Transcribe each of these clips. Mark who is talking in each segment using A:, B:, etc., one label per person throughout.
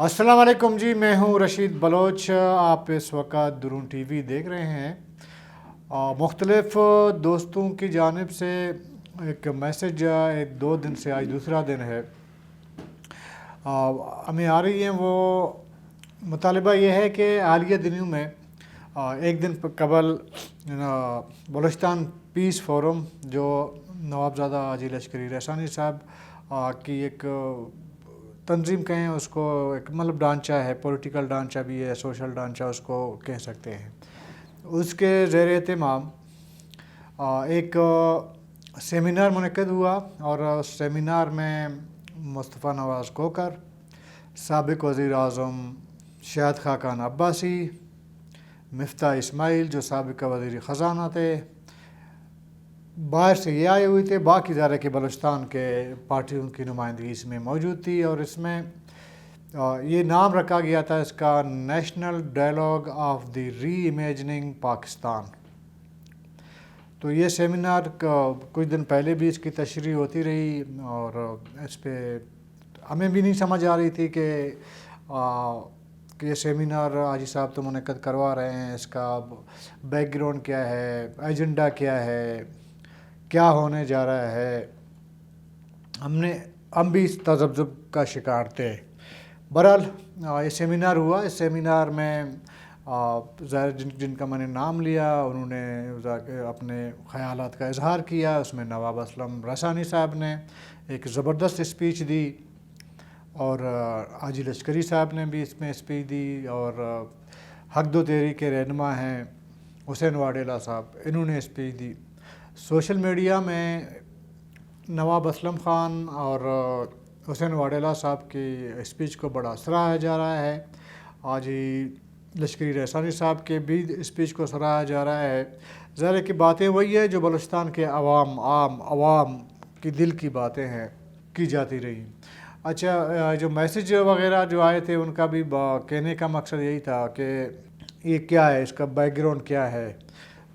A: السلام علیکم جی، میں ہوں رشید بلوچ۔ آپ اس وقت درون ٹی وی دیکھ رہے ہیں۔ مختلف دوستوں کی جانب سے ایک میسج ایک دو دن سے آج دوسرا دن ہے ہمیں آ رہی ہیں۔ وہ مطالبہ یہ ہے کہ حالیہ دنوں میں ایک دن قبل بلوچستان پیس فورم جو نوابزادہ حاجی لشکری رحسانی صاحب کی ایک تنظیم کہیں، اس کو ایک مطلب ڈھانچہ ہے، پولیٹیکل ڈھانچہ بھی ہے، سوشل ڈھانچہ اس کو کہہ سکتے ہیں۔ اس کے زیر اہتمام ایک سیمینار منعقد ہوا اور اس سیمینار میں مصطفیٰ نواز کھوکھر، سابق وزیر اعظم شاہد خاقان عباسی، مفتاح اسماعیل جو سابق وزیر خزانہ تھے، باہر سے یہ آئے ہوئے تھے، باقی ادارے کے بلوچستان کے پارٹیوں کی نمائندگی اس میں موجود تھی، اور اس میں یہ نام رکھا گیا تھا اس کا national dialogue of the reimagining Pakistan. تو یہ سیمینار کچھ دن پہلے بھی اس کی تشریح ہوتی رہی، اور اس پہ ہمیں بھی نہیں سمجھ آ رہی تھی کہ یہ سیمینار حاجی صاحب تو منعقد کروا رہے ہیں، اس کا بیک گراؤنڈ کیا ہے، ایجنڈا کیا ہے، کیا ہونے جا رہا ہے۔ ہم بھی اس تذبذب کا شکار تھے۔ بہرحال یہ سیمینار ہوا۔ اس سیمینار میں ظاہر جن کا میں نے نام لیا انہوں نے اپنے خیالات کا اظہار کیا۔ اس میں نواب اسلم رحسانی صاحب نے ایک زبردست اسپیچ دی، اور حاجی لشکری صاحب نے بھی اس میں اسپیچ دی، اور حق دو تحریک کے رہنما ہیں حسین واڈیلا صاحب، انہوں نے اسپیچ دی۔ سوشل میڈیا میں نواب اسلم خان اور حسین واڈیلا صاحب کی اسپیچ کو بڑا سراہا جا رہا ہے۔ حاجی لشکری رحسانی صاحب کے بھی اسپیچ کو سراہا جا رہا ہے۔ ظاہر کی باتیں وہی ہے جو بلوچستان کے عوام کی دل کی باتیں ہیں، کی جاتی رہی۔ اچھا، جو میسج وغیرہ جو آئے تھے ان کا بھی کہنے کا مقصد یہی تھا کہ یہ کیا ہے، اس کا بیک گراؤنڈ کیا ہے۔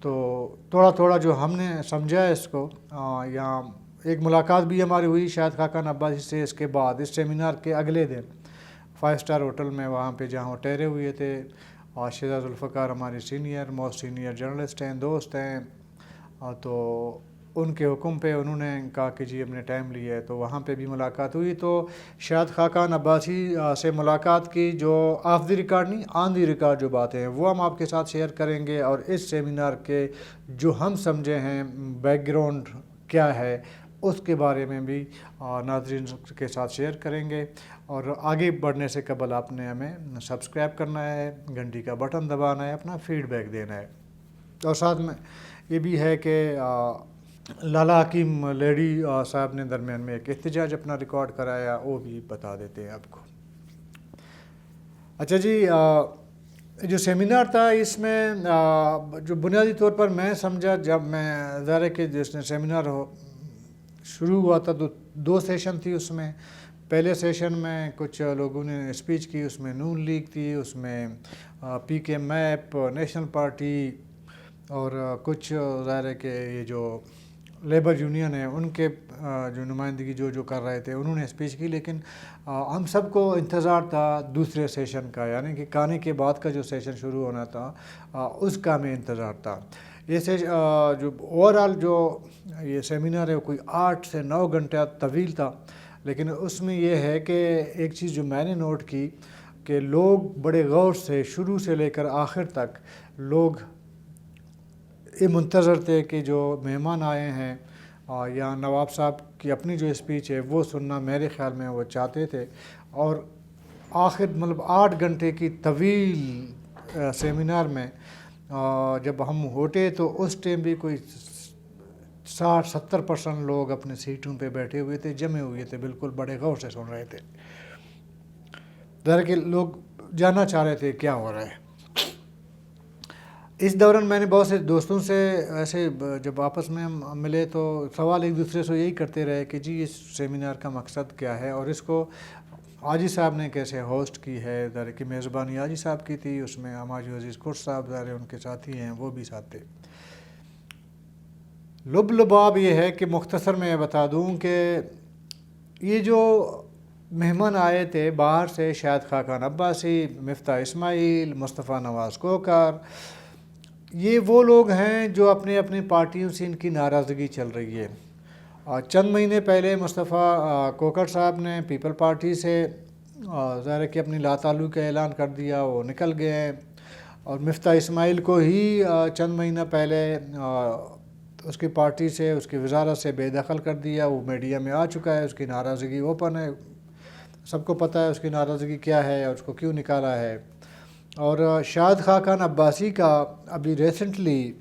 A: تو تھوڑا جو ہم نے سمجھا ہے اس کو، یہاں ایک ملاقات بھی ہماری ہوئی شاہد خاقان عباسی سے اس کے بعد، اس سیمینار کے اگلے دن 5 اسٹار ہوٹل میں، وہاں پہ جہاں وہ ٹھہرے ہوئے تھے۔ اور شہزاد ذوالفقار ہماری موسٹ سینئر جرنلسٹ ہیں، دوست ہیں، تو ان کے حکم پہ انہوں نے کہا کہ جی ہم نے ٹائم لیا ہے، تو وہاں پہ بھی ملاقات ہوئی۔ تو شاہد خاقان عباسی سے ملاقات کی، جو آف دی ریکارڈ نہیں، آن دی ریکارڈ جو باتیں ہیں وہ ہم آپ کے ساتھ شیئر کریں گے، اور اس سیمینار کے جو ہم سمجھے ہیں بیک گراؤنڈ کیا ہے اس کے بارے میں بھی ناظرین کے ساتھ شیئر کریں گے۔ اور آگے بڑھنے سے قبل آپ نے ہمیں سبسکرائب کرنا ہے، گھنٹی کا بٹن دبانا ہے، اپنا فیڈ بیک دینا ہے، اور ساتھ میں یہ بھی ہے کہ لالا حکیم لیڈی صاحب نے درمیان میں ایک احتجاج اپنا ریکارڈ کرایا، وہ بھی بتا دیتے ہیں آپ کو۔ اچھا جی، جو سیمینار تھا اس میں جو بنیادی طور پر میں سمجھا، جب میں ظاہر کہ جس نے سیمینار شروع ہوا تھا تو 2 سیشن تھی اس میں۔ پہلے سیشن میں کچھ لوگوں نے اسپیچ کی، اس میں نون لیگ تھی، اس میں پی کے میپ، نیشنل پارٹی، اور کچھ ظاہر ہے کہ یہ جو لیبر یونین ہے ان کے جو نمائندگی جو کر رہے تھے انہوں نے اسپیچ کی۔ لیکن ہم سب کو انتظار تھا دوسرے سیشن کا، یعنی کہ کھانے کے بعد کا جو سیشن شروع ہونا تھا اس کا ہمیں انتظار تھا۔ یہ جو اوورآل جو یہ سیمینار ہے وہ کوئی 8 سے 9 گھنٹہ طویل تھا، لیکن اس میں یہ ہے کہ ایک چیز جو میں نے نوٹ کی کہ لوگ بڑے غور سے شروع سے لے کر آخر تک لوگ یہ منتظر تھے کہ جو مہمان آئے ہیں یا نواب صاحب کی اپنی جو اسپیچ ہے وہ سننا میرے خیال میں وہ چاہتے تھے۔ اور آخر مطلب 8 گھنٹے کی طویل سیمینار میں جب ہم ہوٹے تو اس ٹائم بھی کوئی 60-70% لوگ اپنے سیٹوں پہ بیٹھے ہوئے تھے، جمے ہوئے تھے، بالکل بڑے غور سے سن رہے تھے۔ ظاہر کہ لوگ جاننا چاہ رہے تھے کیا ہو رہا ہے۔ اس دوران میں نے بہت سے دوستوں سے ایسے جب آپس میں ملے تو سوال ایک دوسرے سے یہی کرتے رہے کہ جی اس سیمینار کا مقصد کیا ہے، اور اس کو حاجی صاحب نے کیسے ہوسٹ کی ہے۔ ظاہر کہ میزبانی حاجی صاحب کی تھی، اس میں ہمارے عزیز کورش صاحب ظاہر ان کے ساتھی ہیں، وہ بھی ساتھ تھے۔ لباب یہ ہے کہ مختصر میں بتا دوں کہ یہ جو مہمان آئے تھے باہر سے، شاہد خاقان عباسی، مفتاح اسماعیل، مصطفیٰ نواز کوکر. یہ وہ لوگ ہیں جو اپنے اپنے پارٹیوں سے ان کی ناراضگی چل رہی ہے. چند مہینے پہلے مصطفیٰ کوکر صاحب نے پیپل پارٹی سے ظاہر ہے کہ اپنی لا تعلق کا اعلان کر دیا، وہ نکل گئے ہیں. اور مفتاح اسماعیل کو ہی چند مہینہ پہلے اس کی پارٹی سے، اس کی وزارت سے بے دخل کر دیا. وہ میڈیا میں آ چکا ہے، اس کی ناراضگی اوپن ہے، سب کو پتہ ہے اس کی ناراضگی کیا ہے اور اس کو کیوں نکالا ہے. اور شاہد خاقان عباسی کا ابھی ریسنٹلی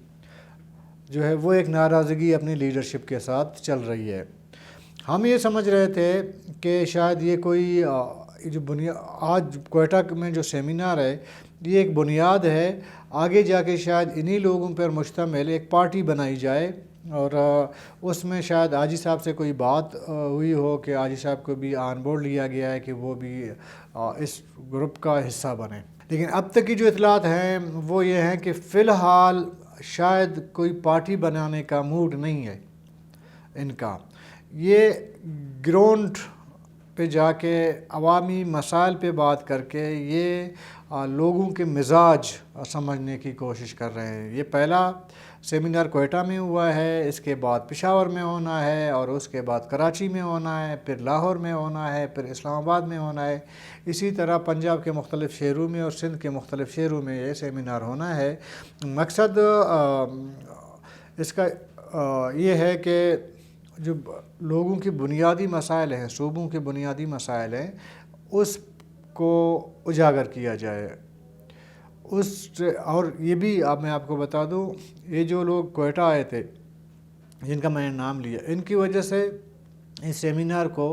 A: جو ہے وہ ایک ناراضگی اپنی لیڈرشپ کے ساتھ چل رہی ہے. ہم یہ سمجھ رہے تھے کہ شاید یہ کوئی جو آج کوئٹہ میں جو سیمینار ہے یہ ایک بنیاد ہے، آگے جا کے شاید انہی لوگوں پر مشتمل ایک پارٹی بنائی جائے. اور اس میں شاید حاجی صاحب سے کوئی بات ہوئی ہو کہ حاجی صاحب کو بھی آن بورڈ لیا گیا ہے کہ وہ بھی اس گروپ کا حصہ بنے. لیکن اب تک کی جو اطلاعات ہیں وہ یہ ہیں کہ فی الحال شاید کوئی پارٹی بنانے کا موڈ نہیں ہے ان کا. یہ گراؤنڈ پہ جا کے عوامی مسائل پہ بات کر کے یہ لوگوں کے مزاج سمجھنے کی کوشش کر رہے ہیں. یہ پہلا سیمینار کوئٹہ میں ہوا ہے، اس کے بعد پشاور میں ہونا ہے، اور اس کے بعد کراچی میں ہونا ہے، پھر لاہور میں ہونا ہے، پھر اسلام آباد میں ہونا ہے. اسی طرح پنجاب کے مختلف شہروں میں اور سندھ کے مختلف شہروں میں یہ سیمینار ہونا ہے. مقصد اس کا یہ ہے کہ جو لوگوں کی بنیادی مسائل ہیں، صوبوں کے بنیادی مسائل ہیں، اس کو اجاگر کیا جائے. اور یہ بھی میں آپ کو بتا دوں، یہ جو لوگ کوئٹہ آئے تھے جن کا میں نے نام لیا، ان کی وجہ سے اس سیمینار کو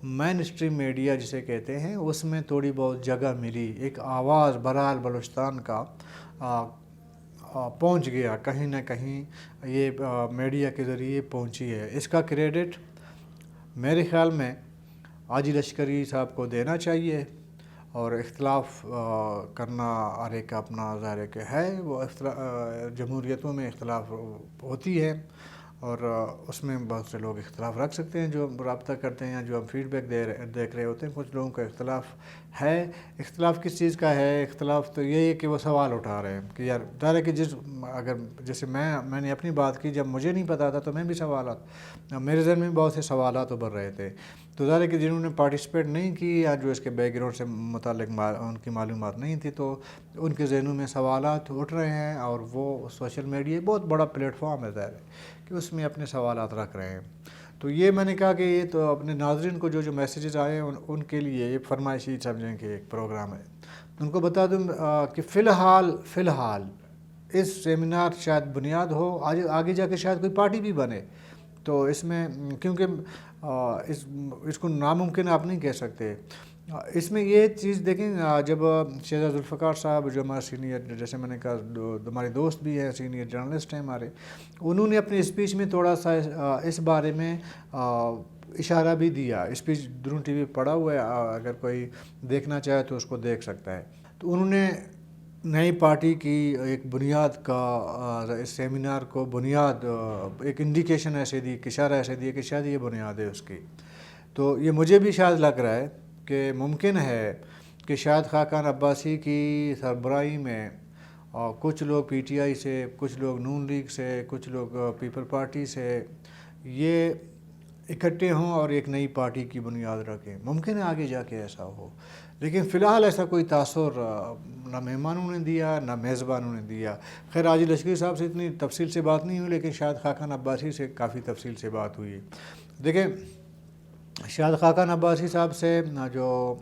A: مین اسٹریم میڈیا جسے کہتے ہیں اس میں تھوڑی بہت جگہ ملی. ایک آواز برحال بلوچستان کا پہنچ گیا، کہیں نہ کہیں یہ میڈیا کے ذریعے پہنچی ہے. اس کا کریڈٹ میرے خیال میں حاجی لشکری صاحب کو دینا چاہیے. اور اختلاف کرنا ہر ایک کا اپنا ظاہر کہ ہے، وہ جمہوریتوں میں اختلاف ہوتی ہے اور اس میں بہت سے لوگ اختلاف رکھ سکتے ہیں جو رابطہ کرتے ہیں، جو ہم فیڈ بیک دیکھ رہے ہوتے ہیں. کچھ لوگوں کا اختلاف ہے. اختلاف کس چیز کا ہے؟ اختلاف تو یہی ہے کہ وہ سوال اٹھا رہے ہیں کہ یار ظاہر ہے کہ جیسے میں نے اپنی بات کی، جب مجھے نہیں پتا تھا تو میں بھی میرے ذہن میں بہت سے سوالات ابھر رہے تھے. تو ظاہر ہے کہ جنہوں نے پارٹیسپیٹ نہیں کی یا جو اس کے بیک گراؤنڈ سے متعلق ان کی معلومات نہیں تھی تو ان کے ذہنوں میں سوالات اٹھ رہے ہیں. اور وہ سوشل میڈیا بہت بڑا پلیٹ فارم ہے ظاہر ہے کہ اس میں اپنے سوالات رکھ رہے ہیں. تو یہ میں نے کہا کہ یہ تو اپنے ناظرین کو جو میسیجز آئے ہیں ان کے لیے یہ فرمائشی سمجھیں کہ ایک پروگرام ہے. ان کو بتا دوں کہ فی الحال اس سیمینار شاید بنیاد ہو، آگے جا کے شاید کوئی پارٹی بھی بنے. تو اس میں کیونکہ اس کو ناممکن آپ نہیں کہہ سکتے. اس میں یہ چیز دیکھیں، جب شہزاد ذوالفقار صاحب جو ہمارے سینئر، جیسے میں نے کہا ہمارے دوست بھی ہیں، سینئر جرنلسٹ ہیں ہمارے، انہوں نے اپنے اسپیچ میں تھوڑا سا اس بارے میں اشارہ بھی دیا. اسپیچ درون ٹی وی پڑا ہوا ہے، اگر کوئی دیکھنا چاہے تو اس کو دیکھ سکتا ہے. تو انہوں نے نئی پارٹی کی ایک بنیاد کا اس سیمینار کو بنیاد ایک انڈیکیشن ایسے دی، اشارہ ایسے دیا کہ شاید یہ بنیاد ہے اس کی. تو یہ مجھے بھی شاید لگ رہا ہے کہ ممکن ہے کہ شاہد خاقان عباسی کی سربراہی میں کچھ لوگ پی ٹی آئی سے، کچھ لوگ نون لیگ سے، کچھ لوگ پیپل پارٹی سے یہ اکٹھے ہوں اور ایک نئی پارٹی کی بنیاد رکھیں. ممکن ہے آگے جا کے ایسا ہو، لیکن فی الحال ایسا کوئی تاثر نہ مہمانوں نے دیا نہ میزبانوں نے دیا. خیر حاجی لشکری صاحب سے اتنی تفصیل سے بات نہیں ہوئی، لیکن شاہد خاقان عباسی سے کافی تفصیل سے بات ہوئی. دیکھیں شاہد خاقان عباسی صاحب سے جو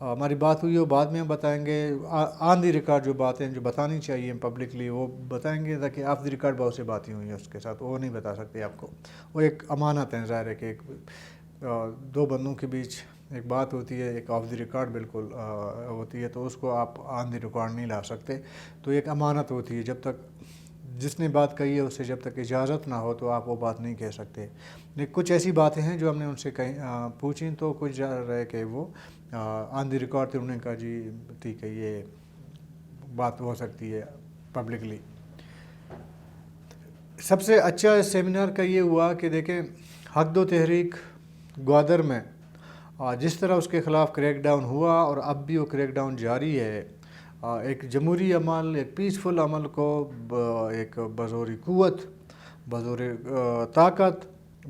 A: ہماری بات ہوئی وہ بعد میں ہم بتائیں گے. آن دی ریکارڈ جو باتیں جو بتانی چاہیے پبلکلی وہ بتائیں گے، تاکہ آف دی ریکارڈ بہت سی باتیں ہوئی ہیں اس کے ساتھ وہ نہیں بتا سکتے آپ کو. وہ ایک امانت ہے، ظاہر ہے کہ ایک دو بندوں کے بیچ ایک بات ہوتی ہے، ایک آف دی ریکارڈ بالکل ہوتی ہے، تو اس کو آپ آن دی ریکارڈ نہیں لا سکتے. تو ایک امانت ہوتی ہے، جب تک جس نے بات کہی ہے اسے جب تک اجازت نہ ہو تو آپ وہ بات نہیں کہہ سکتے. لیکن کچھ ایسی باتیں ہیں جو ہم نے ان سے پوچھیں تو کچھ رہے کہ وہ آن دی ریکارڈ تھے. انہوں نے کہا جی ٹھیک ہے یہ بات ہو سکتی ہے پبلکلی. سب سے اچھا اس سیمینار کا یہ ہوا کہ دیکھیں حق و تحریک گوادر میں جس طرح اس کے خلاف کریک ڈاؤن ہوا اور اب بھی وہ کریک ڈاؤن جاری ہے، ایک جمہوری عمل، ایک پیسفل عمل کو ایک بزور قوت، بزور طاقت،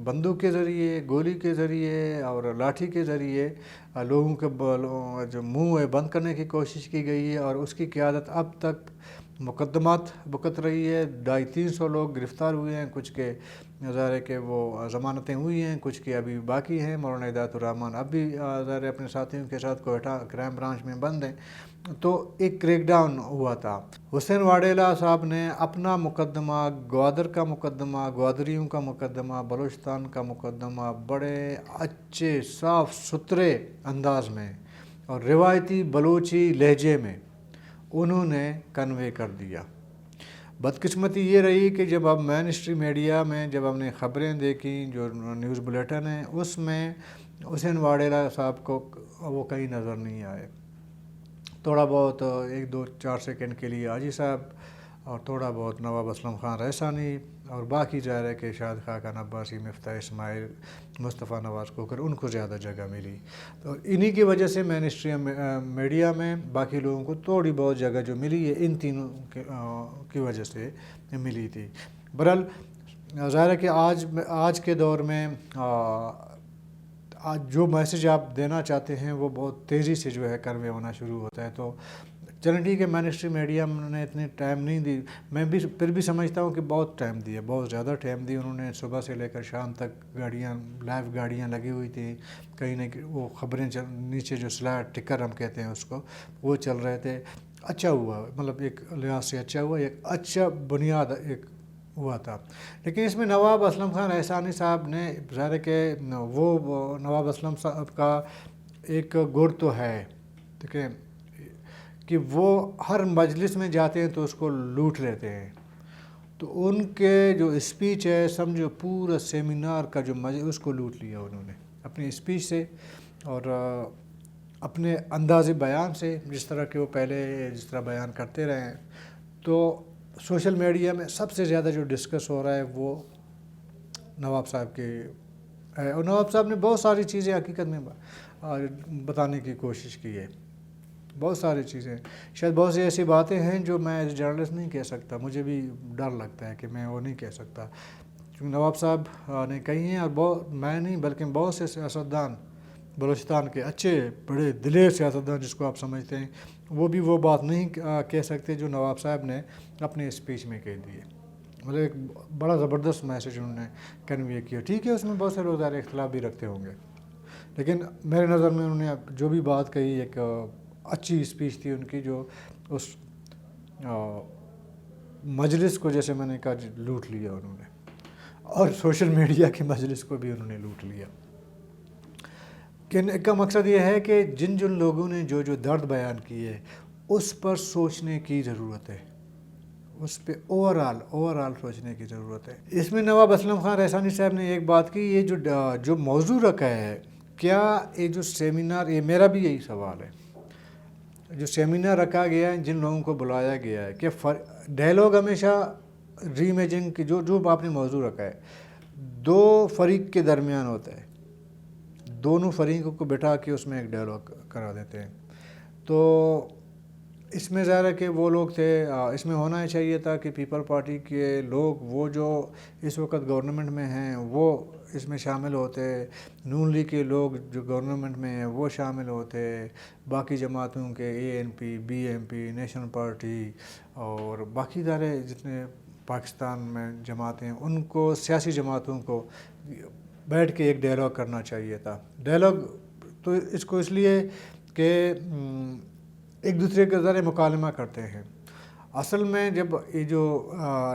A: بندوق کے ذریعے، گولی کے ذریعے اور لاٹھی کے ذریعے لوگوں کے جو منہ بند کرنے کی کوشش کی گئی ہے، اور اس کی قیادت اب تک مقدمات بکت رہی ہے۔ 250-300 لوگ گرفتار ہوئے ہیں، کچھ کے ظاہر ہے کہ وہ ضمانتیں ہوئی ہیں، کچھ کے ابھی باقی ہیں۔ مولانا ہدایت الرحمان اب بھی ظاہر ہے اپنے ساتھیوں کے ساتھ کوئٹہ کرائم برانچ میں بند ہیں۔ تو ایک کریک ڈاؤن ہوا تھا۔ حسین واڈیلا صاحب نے اپنا مقدمہ، گوادر کا مقدمہ، گوادریوں کا مقدمہ، بلوچستان کا مقدمہ بڑے اچھے صاف ستھرے انداز میں اور روایتی بلوچی لہجے میں انہوں نے کنوے کر دیا۔ بدقسمتی یہ رہی کہ جب اب مین اسٹریم میڈیا میں جب ہم نے خبریں دیکھیں، جو نیوز بلیٹن ہیں، اس میں حسین واڈیلا صاحب کو وہ کہیں نظر نہیں آئے۔ تھوڑا بہت 1-2-4 سیکنڈ کے لیے حاجی صاحب اور تھوڑا بہت نواب اسلم خان رحسانی اور باقی ظاہر ہے کہ شاہد خاقان عباسی، مفتاح اسماعیل، مصطفیٰ نواز کوکر، ان کو زیادہ جگہ ملی۔ تو انہی کی وجہ سے مین اسٹریم میڈیا میں باقی لوگوں کو تھوڑی بہت جگہ جو ملی ہے ان تینوں کی وجہ سے ملی تھی۔ بہرحال ظاہر ہے کہ آج کے دور میں آج جو میسیج آپ دینا چاہتے ہیں وہ بہت تیزی سے جو ہے کنوے ہونا شروع ہوتا ہے۔ تو چلیں ٹھیک ہے، مین اسٹریم میڈیا نے اتنی ٹائم نہیں دی، میں بھی پھر بھی سمجھتا ہوں کہ بہت ٹائم دیا، بہت زیادہ ٹائم دی انہوں نے۔ صبح سے لے کر شام تک لائیو گاڑیاں لگی ہوئی تھیں، کہیں نہ وہ خبریں نیچے جو سلائڈ ٹکر ہم کہتے ہیں اس کو، وہ چل رہے تھے۔ اچھا ہوا، مطلب ایک لحاظ سے اچھا ہوا، ایک اچھا بنیاد ایک ہوا تھا۔ لیکن اس میں نواب اسلم خان رحسانی صاحب نے ظاہر ہے کہ وہ نواب اسلم صاحب کا ایک گر تو ہے، ٹھیک ہے، کہ وہ ہر مجلس میں جاتے ہیں تو اس کو لوٹ لیتے ہیں۔ تو ان کے جو اسپیچ ہے، سمجھو پورا سیمینار کا جو مجلس اس کو لوٹ لیا انہوں نے اپنی اسپیچ سے اور اپنے انداز بیان سے، جس طرح کہ وہ پہلے جس طرح بیان کرتے رہے ہیں۔ تو سوشل میڈیا میں سب سے زیادہ جو ڈسکس ہو رہا ہے وہ نواب صاحب کے ہے، اور نواب صاحب نے بہت ساری چیزیں حقیقت میں بتانے کی کوشش کی ہے، بہت ساری چیزیں، شاید بہت سی ایسی باتیں ہیں جو میں ایز جرنلسٹ نہیں کہہ سکتا، مجھے بھی ڈر لگتا ہے کہ میں وہ نہیں کہہ سکتا، کیونکہ نواب صاحب نے کہی ہیں، اور میں نہیں بلکہ بہت سے سیاستدان بلوچستان کے اچھے بڑے دلیر سیاستدان جس کو آپ سمجھتے ہیں، وہ بھی وہ بات نہیں کہہ سکتے جو نواب صاحب نے اپنے اسپیچ میں کہہ دی ہے۔ مطلب ایک بڑا زبردست میسیج انہوں نے کنوے کیا۔ ٹھیک ہے، اس میں بہت سے لوگ ظاہر اختلاف بھی رکھتے ہوں گے، لیکن میرے نظر میں انہوں نے جو بھی بات کہی ایک اچھی اسپیچ تھی ان کی، جو اس مجلس کو جیسے میں نے کہا لوٹ لیا انہوں نے، اور سوشل میڈیا کے مجلس کو بھی انہوں نے لوٹ لیا۔ کا مقصد یہ ہے کہ جن لوگوں نے جو درد بیان کی ہے اس پر سوچنے کی ضرورت ہے، اس پہ اوور آل سوچنے کی ضرورت ہے۔ اس میں نواب اسلم خان رحسانی صاحب نے ایک بات کی، یہ جو موضوع رکھا ہے، کیا یہ جو سیمینار، یہ میرا بھی یہی سوال ہے، جو سیمینار رکھا گیا ہے، جن لوگوں کو بلایا گیا ہے، کہ ڈائلاگ ہمیشہ ری امیجنگ کی جو آپ نے موضوع رکھا ہے، دو فریق کے درمیان ہوتا ہے، دونوں فریقوں کو بٹھا کے اس میں ایک ڈائلاگ کرا دیتے ہیں۔ تو اس میں ظاہر ہے کہ وہ لوگ تھے، اس میں ہونا ہی چاہیے تھا کہ پیپل پارٹی کے لوگ، وہ جو اس وقت گورنمنٹ میں ہیں، وہ اس میں شامل ہوتے، نون لیگ کے لوگ جو گورنمنٹ میں ہیں وہ شامل ہوتے، باقی جماعتوں کے ANP، BNP، نیشنل پارٹی اور باقی سارے جتنے پاکستان میں جماعتیں ہیں، ان کو، سیاسی جماعتوں کو بیٹھ کے ایک ڈائلاگ کرنا چاہیے تھا۔ ڈائلاگ تو اس لیے کہ ایک دوسرے کے ذریعے مکالمہ کرتے ہیں۔ اصل میں جب یہ جو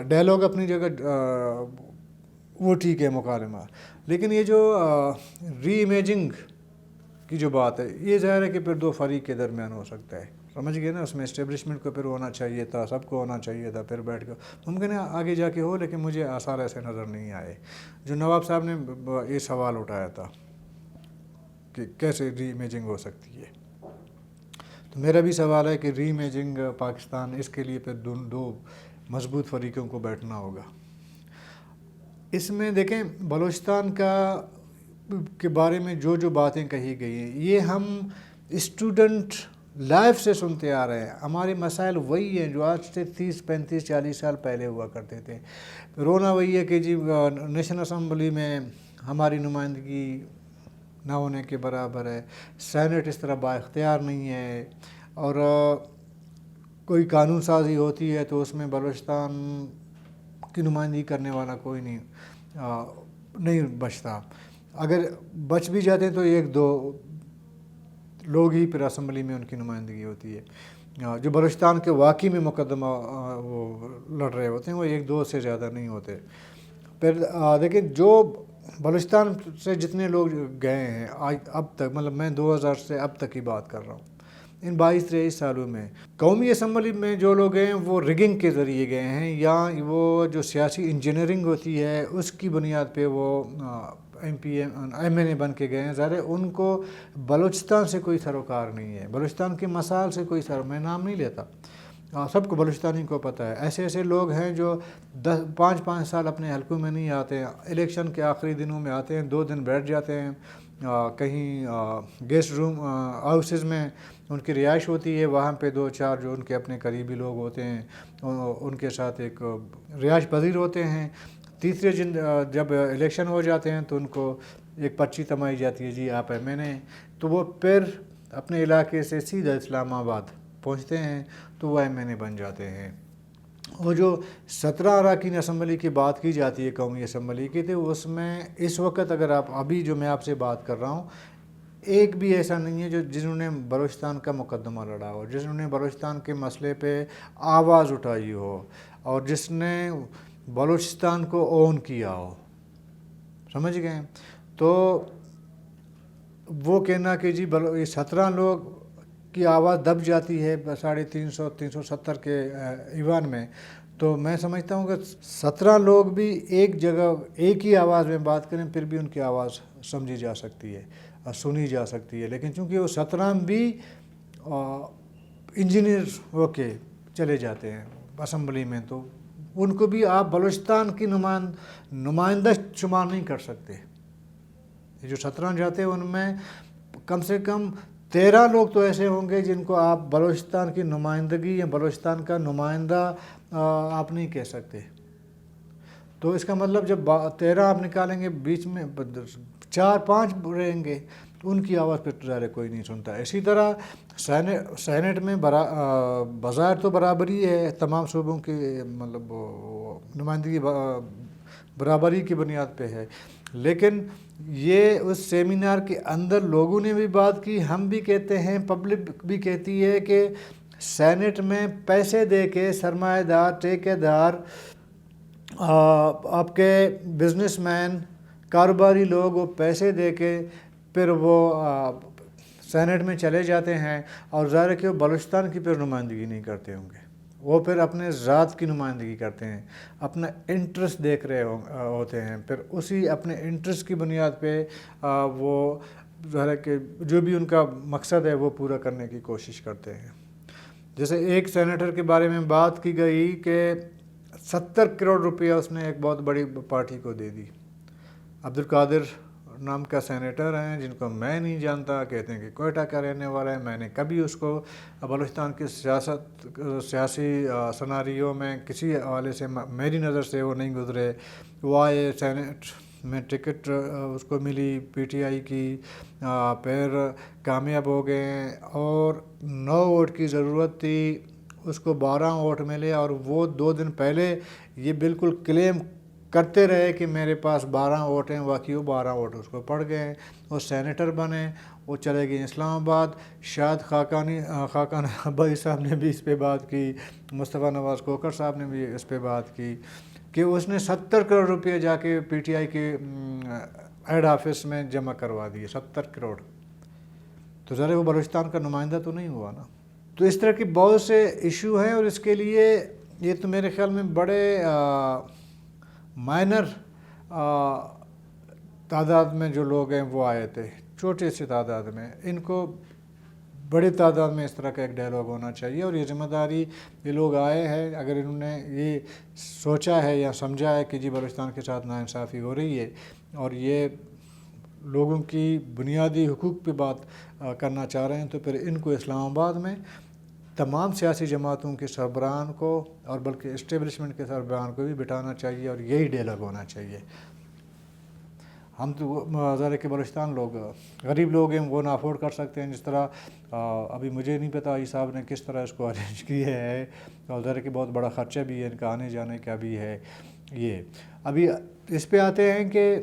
A: ڈائلاگ اپنی جگہ وہ ٹھیک ہے مکالمہ، لیکن یہ جو ری امیجنگ کی جو بات ہے، یہ ظاہر ہے کہ پھر دو فریق کے درمیان ہو سکتا ہے، سمجھ گئے نا؟ اس میں اسٹیبلشمنٹ کو پھر ہونا چاہیے تھا، سب کو ہونا چاہیے تھا، پھر بیٹھ کر ممکن ہے آگے جا کے ہو، لیکن مجھے آثار ایسے نظر نہیں آئے۔ جو نواب صاحب نے یہ سوال اٹھایا تھا کہ کیسے ری امیجنگ ہو سکتی ہے، تو میرا بھی سوال ہے کہ ری امیجنگ پاکستان، اس کے لیے پھر دو مضبوط فریقوں کو بیٹھنا ہوگا۔ اس میں دیکھیں بلوچستان کا کے بارے میں جو باتیں کہی گئی ہیں یہ ہم اسٹوڈنٹ لائف سے سنتے آ رہے ہیں. ہمارے مسائل وہی ہیں جو آج سے 30 35 40 سال پہلے ہوا کرتے تھے. رونا وہی ہے کہ جی نیشنل اسمبلی میں ہماری نمائندگی نہ ہونے کے برابر ہے, سینٹ اس طرح با اختیار نہیں ہے, اور کوئی قانون سازی ہوتی ہے تو اس میں بلوچستان کی نمائندگی کرنے والا کوئی نہیں بچتا. اگر بچ بھی جاتے ہیں تو ایک دو لوگ ہی پھر اسمبلی میں ان کی نمائندگی ہوتی ہے. جو بلوچستان کے واقعی میں مقدمہ وہ لڑ رہے ہوتے ہیں وہ ایک دو سے زیادہ نہیں ہوتے. پھر دیکھیں جو بلوچستان سے جتنے لوگ گئے ہیں اب تک, مطلب میں 2000 سے اب تک کی بات کر رہا ہوں, ان 22-23 سالوں میں قومی اسمبلی میں جو لوگ گئے ہیں وہ ریگنگ کے ذریعے گئے ہیں, یا وہ جو سیاسی انجینئرنگ ہوتی ہے اس کی بنیاد پہ وہ ایم این اے بن کے گئے ہیں. ظاہر ہے ان کو بلوچستان سے کوئی سروکار نہیں ہے, بلوچستان کے مسائل سے کوئی میں نام نہیں لیتا, سب کو بلوچستانی کو پتہ ہے. ایسے ایسے لوگ ہیں جو 5 سال اپنے حلقوں میں نہیں آتے ہیں, الیکشن کے آخری دنوں میں آتے ہیں, 2 دن بیٹھ جاتے ہیں کہیں گیسٹ روم ہاؤسز میں ان کی رہائش ہوتی ہے, وہاں پہ 2-4 جو ان کے اپنے قریبی لوگ ہوتے ہیں ان کے ساتھ ایک رہائش پذیر ہوتے ہیں. تیسرے دن جب الیکشن ہو جاتے ہیں تو ان کو ایک پرچی تمائی جاتی ہے, جی آپ ایم این اے, تو وہ پھر اپنے علاقے سے سیدھا اسلام آباد پہنچتے ہیں تو وہ ایم این اے بن جاتے ہیں. وہ جو 17 اراکین اسمبلی کی بات کی جاتی ہے قومی اسمبلی کی, تو اس میں اس وقت اگر آپ ابھی جو میں آپ سے بات کر رہا ہوں ایک بھی ایسا نہیں ہے جنہوں نے بلوچستان کا مقدمہ لڑا ہو, جنہوں نے بلوچستان کے مسئلے پہ آواز اٹھائی ہو, اور جس نے بلوچستان کو اون کیا ہو. سمجھ گئے؟ تو وہ کہنا کہ جی 17 لوگ کی آواز دب جاتی ہے 350-370 کے ایوان میں, تو میں سمجھتا ہوں کہ 17 لوگ بھی ایک جگہ ایک ہی آواز میں بات کریں پھر بھی ان کی آواز سمجھی جا سکتی ہے, سنی جا سکتی ہے. لیکن چونکہ وہ 17 بھی انجینئر ہو کے چلے جاتے ہیں اسمبلی میں, تو ان کو بھی آپ بلوچستان کی نمائندہ شمار نہیں کر سکتے. یہ جو 17 جاتے ہیں ان میں کم سے کم 13 لوگ تو ایسے ہوں گے جن کو آپ بلوچستان کی نمائندگی یا بلوچستان کا نمائندہ آپ نہیں کہہ سکتے. تو اس کا مطلب جب 13 آپ نکالیں گے بیچ میں 4-5 رہیں گے تو ان کی آواز پھر ظاہر کوئی نہیں سنتا. اسی طرح سینٹ میں بظاہر تو برابری ہے, تمام صوبوں کی مطلب نمائندگی برابری کی بنیاد پہ ہے, لیکن یہ اس سیمینار کے اندر لوگوں نے بھی بات کی, ہم بھی کہتے ہیں, پبلک بھی کہتی ہے کہ سینٹ میں پیسے دے کے سرمایہ دار, ٹھیکے دار, آپ کے بزنس مین, کاروباری لوگ وہ پیسے دے کے پھر وہ سینٹ میں چلے جاتے ہیں, اور ظاہر کہ وہ بلوچستان کی پھر نمائندگی نہیں کرتے ہوں گے, وہ پھر اپنے ذات کی نمائندگی کرتے ہیں, اپنا انٹرسٹ دیکھ رہے ہوتے ہیں. پھر اسی اپنے انٹرسٹ کی بنیاد پہ وہ ظاہر کہ جو بھی ان کا مقصد ہے وہ پورا کرنے کی کوشش کرتے ہیں. جیسے ایک سینیٹر کے بارے میں بات کی گئی کہ 70 کروڑ روپیہ اس نے ایک بہت بڑی پارٹی کو دے دی. عبدالقادر نام کا سینیٹر ہیں جن کو میں نہیں جانتا, کہتے ہیں کہ کوئٹہ کا رہنے والا ہے. میں نے کبھی اس کو بلوچستان کی سیاسی سناریوں میں کسی حوالے سے میری نظر سے وہ نہیں گزرے. وہ آئے, سینٹ میں ٹکٹ اس کو ملی پی ٹی آئی کی, پھر کامیاب ہو گئے, اور 9 ووٹ کی ضرورت تھی, اس کو 12 ووٹ ملے, اور وہ 2 دن پہلے یہ بالکل کلیم کرتے رہے کہ میرے پاس 12 ووٹ ہیں, واقعی وہ 12 ووٹ اس کو پڑ گئے, وہ سینیٹر بنے, وہ چلے گئے اسلام آباد. شاید خاقان بھائی صاحب نے بھی اس پہ بات کی, مصطفیٰ نواز کھوکھر صاحب نے بھی اس پہ بات کی کہ اس نے 70 کروڑ روپے جا کے پی ٹی آئی کے ہیڈ آفس میں جمع کروا دیے, 70 کروڑ. تو ذرا وہ بلوچستان کا نمائندہ تو نہیں ہوا نا. تو اس طرح کے بہت سے ایشو ہیں, اور اس کے لیے یہ تو میرے خیال میں بڑے مائنر تعداد میں جو لوگ ہیں وہ آئے تھے, چھوٹے سے تعداد میں. ان کو بڑے تعداد میں اس طرح کا ایک ڈائلاگ ہونا چاہیے, اور یہ ذمہ داری یہ لوگ آئے ہیں, اگر انہوں نے یہ سوچا ہے یا سمجھا ہے کہ جی بلوچستان کے ساتھ ناانصافی ہو رہی ہے اور یہ لوگوں کی بنیادی حقوق پہ بات کرنا چاہ رہے ہیں تو پھر ان کو اسلام آباد میں تمام سیاسی جماعتوں کے سربراہان کو اور بلکہ اسٹیبلشمنٹ کے سربراہان کو بھی بٹھانا چاہیے اور یہی ڈیلاگ ہونا چاہیے۔ ہم تو ظاہر ہے کہ بلوچستان لوگ غریب لوگ ہیں، وہ نہ افورڈ کر سکتے ہیں، جس طرح ابھی مجھے نہیں پتا عیسی صاحب نے کس طرح اس کو ارینج کیا ہے، اور ظاہر ہے کہ بہت بڑا خرچہ بھی ہے ان کا آنے جانے کا بھی ہے۔ یہ ابھی اس پہ آتے ہیں کہ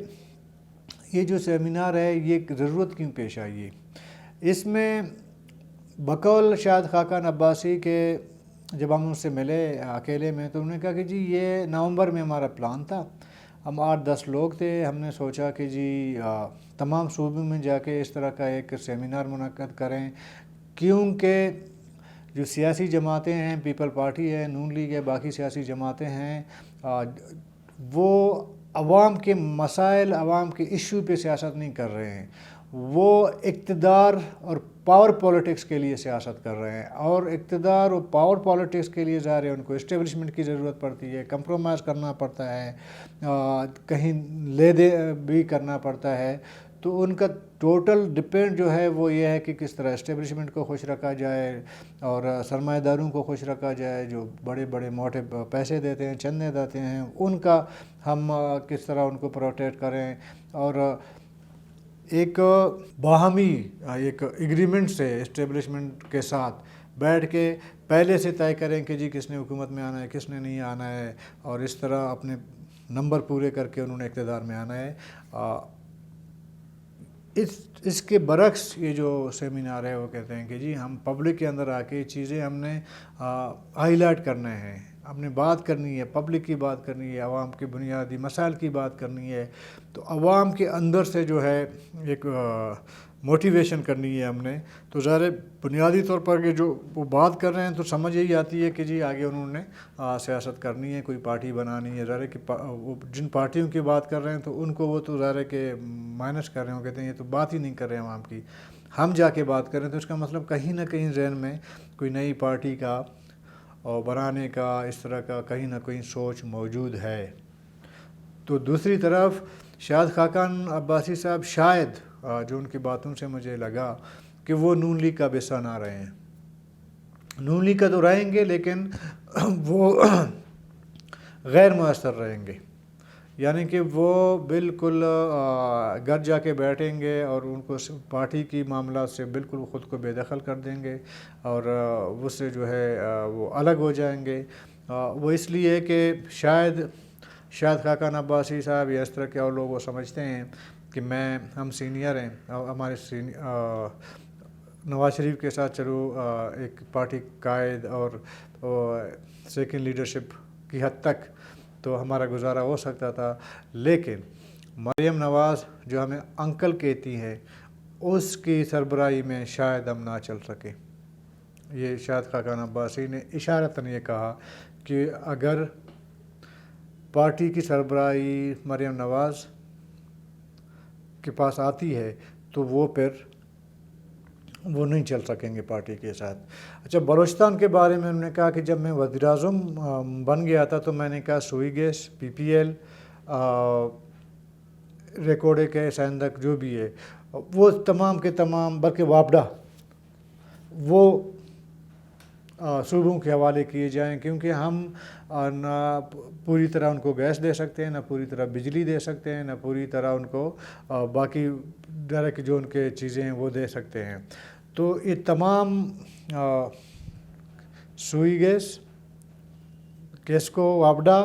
A: یہ جو سیمینار ہے یہ ضرورت کیوں پیش آئی ہے۔ اس میں بقول شاہد خاقان عباسی کے جب ہم ان سے ملے اکیلے میں تو انہوں نے کہا کہ جی یہ نومبر میں ہمارا پلان تھا، ہم 8-10 لوگ تھے، ہم نے سوچا کہ جی تمام صوبوں میں جا کے اس طرح کا ایک سیمینار منعقد کریں، کیونکہ جو سیاسی جماعتیں ہیں، پیپل پارٹی ہے، نون لیگ ہے، باقی سیاسی جماعتیں ہیں، وہ عوام کے مسائل، عوام کے ایشو پہ سیاست نہیں کر رہے ہیں، وہ اقتدار اور پاور پولیٹکس کے لیے سیاست کر رہے ہیں، اور اقتدار اور پاور پولیٹکس کے لیے ظاہر ہے ان کو اسٹیبلشمنٹ کی ضرورت پڑتی ہے، کمپرومائز کرنا پڑتا ہے، کہیں لے دے بھی کرنا پڑتا ہے، تو ان کا ٹوٹل ڈپینڈ جو ہے وہ یہ ہے کہ کس طرح اسٹیبلشمنٹ کو خوش رکھا جائے اور سرمایہ داروں کو خوش رکھا جائے، جو بڑے بڑے موٹے پیسے دیتے ہیں، چندے دیتے ہیں، ان کا ہم کس طرح ان کو پروٹیکٹ کریں، اور ایک باہمی ایک ایگریمنٹ سے اسٹیبلشمنٹ کے ساتھ بیٹھ کے پہلے سے طے کریں کہ جی کس نے حکومت میں آنا ہے، کس نے نہیں آنا ہے، اور اس طرح اپنے نمبر پورے کر کے انہوں نے اقتدار میں آنا ہے۔ اس کے برعکس یہ جو سیمینار ہے وہ کہتے ہیں کہ جی ہم پبلک کے اندر آ کے چیزیں ہم نے ہائی لائٹ کرنا ہے، ہم نے بات کرنی ہے، پبلک کی بات کرنی ہے، عوام کے بنیادی مسائل کی بات کرنی ہے، تو عوام کے اندر سے جو ہے ایک موٹیویشن کرنی ہے ہم نے۔ تو ظاہر بنیادی طور پر کہ جو وہ بات کر رہے ہیں تو سمجھ یہی آتی ہے کہ جی آگے انہوں نے سیاست کرنی ہے، کوئی پارٹی بنانی ہے، ظاہر ہے کہ وہ جن پارٹیوں کی بات کر رہے ہیں تو ان کو وہ تو ظاہر ہے کہ مائنس کر رہے ہیں، وہ کہتے ہیں یہ تو بات ہی نہیں کر رہے ہیں عوام کی، ہم جا کے بات کر رہے ہیں، تو اس کا مطلب کہیں نہ کہیں ذہن میں کوئی نئی پارٹی کا اور بنانے کا اس طرح کا کہیں نہ کہیں سوچ موجود ہے۔ تو دوسری طرف شاہد خاقان عباسی صاحب شاید جو ان کی باتوں سے مجھے لگا کہ وہ نون لیگ کا حصہ نہ رہے ہیں، نون لیگ کا تو رہیں گے لیکن وہ غیر مؤثر رہیں گے، یعنی کہ وہ بالکل گھر جا کے بیٹھیں گے اور ان کو پارٹی کی معاملات سے بالکل خود کو بے دخل کر دیں گے، اور اس سے جو ہے وہ الگ ہو جائیں گے۔ وہ اس لیے کہ شاید خاقان عباسی صاحب یا اس طرح کے اور لوگ وہ سمجھتے ہیں کہ ہم سینئر ہیں، ہمارے نواز شریف کے ساتھ چلو ایک پارٹی قائد اور سیکنڈ لیڈرشپ کی حد تک تو ہمارا گزارا ہو سکتا تھا، لیکن مریم نواز جو ہمیں انکل کہتی ہے اس کی سربراہی میں شاید ہم نہ چل سکیں۔ یہ شاہد خاقان عباسی نے اشارتاً یہ کہا کہ اگر پارٹی کی سربراہی مریم نواز کے پاس آتی ہے تو وہ نہیں چل سکیں گے پارٹی کے ساتھ۔ اچھا، بلوچستان کے بارے میں انہوں نے کہا کہ جب میں وزیر اعظم بن گیا تھا تو میں نے کہا سوئی گیس، پی پی ایل، ریکارڈے کے سیندک جو بھی ہے وہ تمام کے تمام، بلکہ وابڈا وہ صوبوں کے حوالے کیے جائیں، کیونکہ ہم نہ پوری طرح ان کو گیس دے سکتے ہیں، نہ پوری طرح بجلی دے سکتے ہیں، نہ پوری طرح ان کو باقی ڈائریکٹ جو ان کے چیزیں ہیں وہ دے سکتے ہیں۔ تو یہ تمام سوئی گیس، کیسکو، وابڈا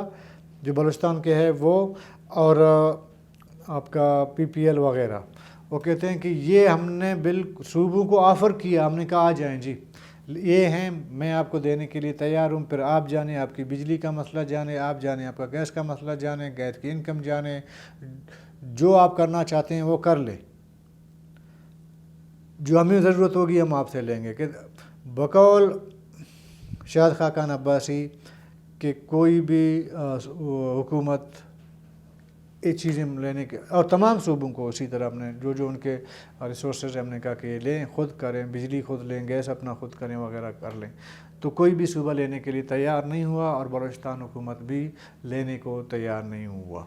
A: جو بلوچستان کے ہے وہ، اور آپ کا پی پی ایل وغیرہ، وہ کہتے ہیں کہ یہ ہم نے صوبوں کو آفر کیا، ہم نے کہا آ جائیں جی، یہ ہیں، میں آپ کو دینے کے لیے تیار ہوں، پھر آپ جانیں آپ کی بجلی کا مسئلہ جانیں، آپ جانیں آپ کا گیس کا مسئلہ جانیں، گیس کی انکم جانیں، جو آپ کرنا چاہتے ہیں وہ کر لیں، جو ہمیں ضرورت ہوگی ہم آپ سے لیں گے۔ کہ بقول شاہد خاقان عباسی کہ کوئی بھی حکومت یہ چیزیں لینے کے، اور تمام صوبوں کو اسی طرح ہم نے جو ان کے ریسورسز ہم نے کہا کہ لیں، خود کریں، بجلی خود لیں، گیس اپنا خود کریں وغیرہ کر لیں، تو کوئی بھی صوبہ لینے کے لیے تیار نہیں ہوا، اور بلوچستان حکومت بھی لینے کو تیار نہیں ہوا۔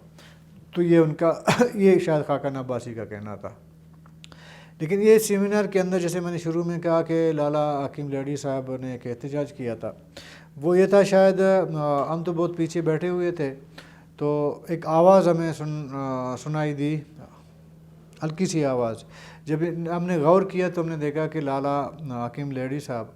A: تو یہ ان کا یہ شاید خاقان عباسی کا کہنا تھا۔ لیکن یہ سیمینار کے اندر جیسے میں نے شروع میں کہا کہ لالا حکیم لہڑی صاحب نے ایک احتجاج کیا تھا، وہ یہ تھا شاید ہم تو بہت پیچھے بیٹھے ہوئے تھے، تو ایک آواز ہمیں سنائی دی، ہلکی سی آواز۔ جب ہم نے غور کیا تو ہم نے دیکھا کہ لالا حکیم لہڑی صاحب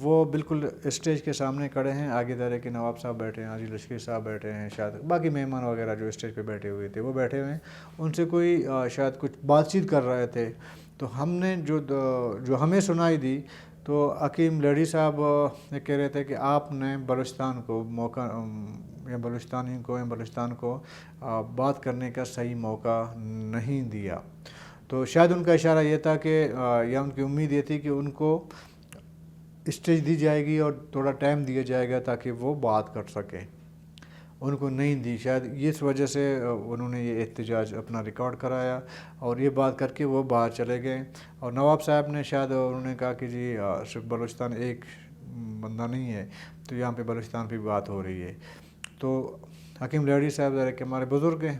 A: وہ بالکل اسٹیج کے سامنے کھڑے ہیں، آگے دائرے کے نواب صاحب بیٹھے ہیں، عاجی لشکری صاحب بیٹھے ہیں، شاید باقی مہمان وغیرہ جو اسٹیج پہ بیٹھے ہوئے تھے وہ بیٹھے ہوئے ہیں، ان سے کوئی شاید کچھ بات چیت کر رہے تھے۔ تو ہم نے جو ہمیں سنائی دی تو حکیم لہڑی صاحب یہ کہہ رہے تھے کہ آپ نے بلوچستان کو موقع یا بلوچستان کو بات کرنے کا صحیح موقع نہیں دیا۔ تو شاید ان کا اشارہ یہ تھا کہ یا ان کی امید یہ تھی کہ ان کو اسٹیج دی جائے گی اور تھوڑا ٹائم دیا جائے گا تاکہ وہ بات کر سکیں، ان کو نہیں دی۔ شاید اس وجہ سے انہوں نے یہ احتجاج اپنا ریکارڈ کرایا اور یہ بات کر کے وہ باہر چلے گئے۔ اور نواب صاحب نے شاید انہوں نے کہا کہ جی صرف بلوچستان ایک بندہ نہیں ہے، تو یہاں پہ بلوچستان پہ بات ہو رہی ہے۔ تو حکیم لہڑی صاحب ذرا کہ ہمارے بزرگ ہیں،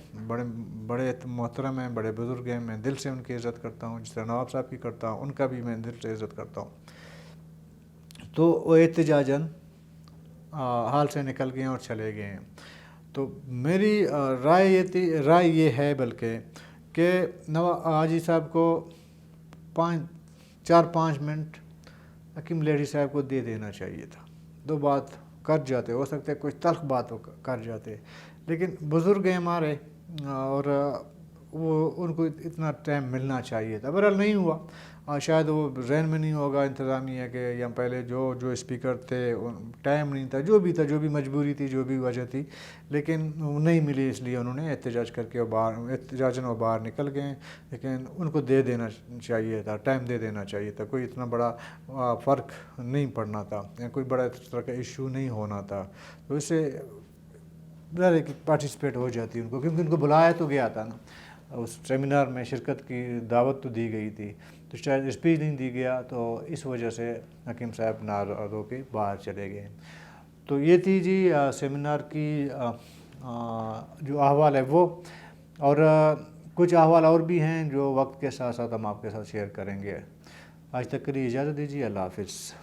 A: بڑے محترم ہیں، بڑے بزرگ ہیں، میں دل سے ان کی عزت کرتا ہوں، جس طرح نواب صاحب کی کرتا ہوں، ان کا بھی میں دل سے عزت کرتا ہوں۔ تو وہ احتجاجاً حال سے نکل گئے اور چلے گئے ہیں۔ تو میری رائے یہ ہے بلکہ کہ حاجی صاحب کو 4-5 منٹ حکیم لہڑی صاحب کو دے دینا چاہیے تھا، دو بات کر جاتے، ہو سکتا ہے کچھ تلخ بات کر جاتے، لیکن بزرگ ہیں ہمارے اور ان کو اتنا ٹائم ملنا چاہیے تھا۔ بہرحال نہیں ہوا، شاید وہ ذہن میں نہیں ہوگا انتظامیہ کے یا پہلے جو اسپیکر تھے ٹائم نہیں تھا، جو بھی تھا، جو بھی مجبوری تھی، جو بھی وجہ تھی، لیکن نہیں ملی، اس لیے انہوں نے احتجاج کر کے احتجاجاً وہ باہر نکل گئے۔ لیکن ان کو دے دینا چاہیے تھا، ٹائم دے دینا چاہیے تھا، کوئی اتنا بڑا فرق نہیں پڑنا تھا، کوئی بڑا اس طرح کا ایشو نہیں ہونا تھا، تو اس سے پارٹیسپیٹ ہو جاتی ان کو، کیونکہ ان کو بلایا تو گیا تھا نا، اس سیمینار میں شرکت کی دعوت تو دی گئی تھی، تو شاید اسپیچ نہیں دی گیا، تو اس وجہ سے حکیم صاحب ناراض ہو کے باہر چلے گئے۔ تو یہ تھی جی سیمینار کی جو احوال ہے وہ، اور کچھ احوال اور بھی ہیں جو وقت کے ساتھ ساتھ ہم آپ کے ساتھ شیئر کریں گے۔ آج تک کے لیے اجازت دیجیے، اللہ حافظ۔